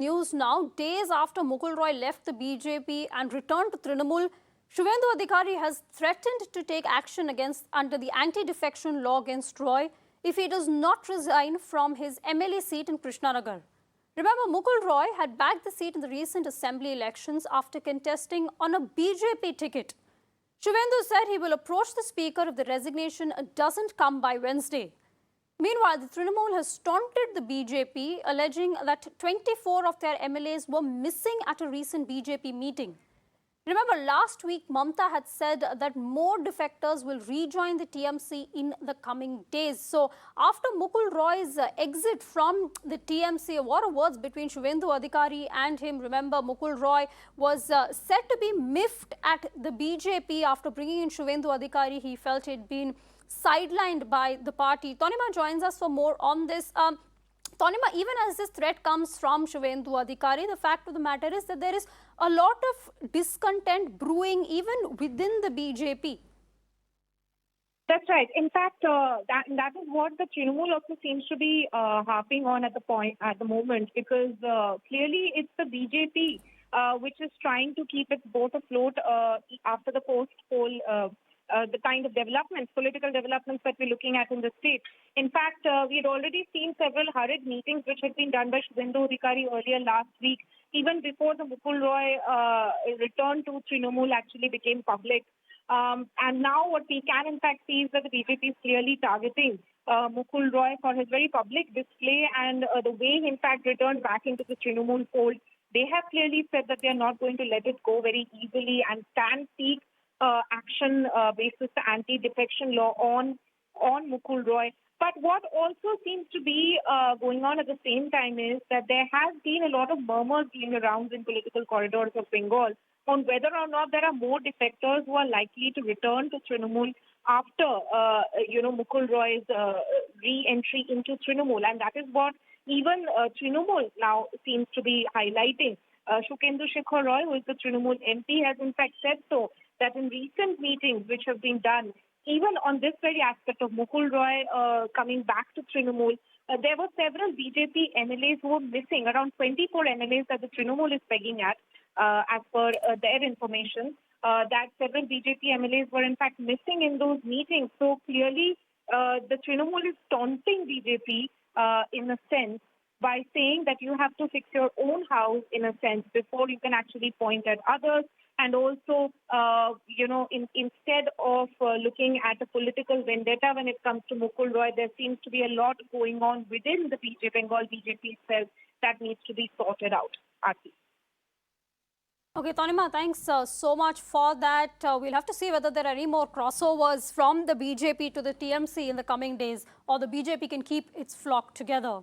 News now, days after Mukul Roy left the BJP and returned to Trinamool, Suvendu Adhikari has threatened to take action under the anti-defection law against Roy if he does not resign from his MLA seat in Krishna Nagar. Remember, Mukul Roy had bagged the seat in the recent assembly elections after contesting on a BJP ticket. Suvendu said he will approach the speaker if the resignation doesn't come by Wednesday. Meanwhile, the Trinamool has taunted the BJP, alleging that 24 of their MLAs were missing at a recent BJP meeting. Remember, last week, Mamata had said that more defectors will rejoin the TMC in the coming days. So, after Mukul Roy's exit from the TMC, a war of words between Suvendu Adhikari and him. Remember, Mukul Roy was said to be miffed at the BJP after bringing in Suvendu Adhikari. He felt he'd been sidelined by the party. Tanima joins us for more on this. Tanima, even as this threat comes from Suvendu Adhikari, the fact of the matter is that there is a lot of discontent brewing even within the BJP. That's right. In fact, that is what the Trinamool also seems to be harping on at the moment, because clearly it's the BJP which is trying to keep its boat afloat after the post-poll the kind of developments, political developments that we're looking at in the state. In fact, we had already seen several hurried meetings which had been done by Suvendu Adhikari earlier last week, even before the Mukul Roy return to Trinamool actually became public. And now what we can in fact see is that the BJP is clearly targeting Mukul Roy for his very public display and the way he in fact returned back into the Trinamool fold. They have clearly said that they are not going to let it go very easily and can seek action basis the anti-defection law on Mukul Roy. But what also seems to be going on at the same time is that there has been a lot of murmurs going around in political corridors of Bengal on whether or not there are more defectors who are likely to return to Trinamool after, Mukul Roy's re-entry into Trinamool. And that is what even Trinamool now seems to be highlighting. Suvendu Roy, who is the Trinamool MP, has in fact said so, that in recent meetings which have been done, even on this very aspect of Mukul Roy coming back to Trinamool, there were several BJP MLAs who were missing, around 24 MLAs that the Trinamool is pegging at, as per their information, that several BJP MLAs were in fact missing in those meetings. So clearly, the Trinamool is taunting BJP in a sense by saying that you have to fix your own house in a sense before you can actually point at others. And also, instead of looking at a political vendetta when it comes to Mukul Roy, there seems to be a lot going on within the Bengal BJP itself that needs to be sorted out. Aarti. Okay, Tanima, thanks so much for that. We'll have to see whether there are any more crossovers from the BJP to the TMC in the coming days, or the BJP can keep its flock together.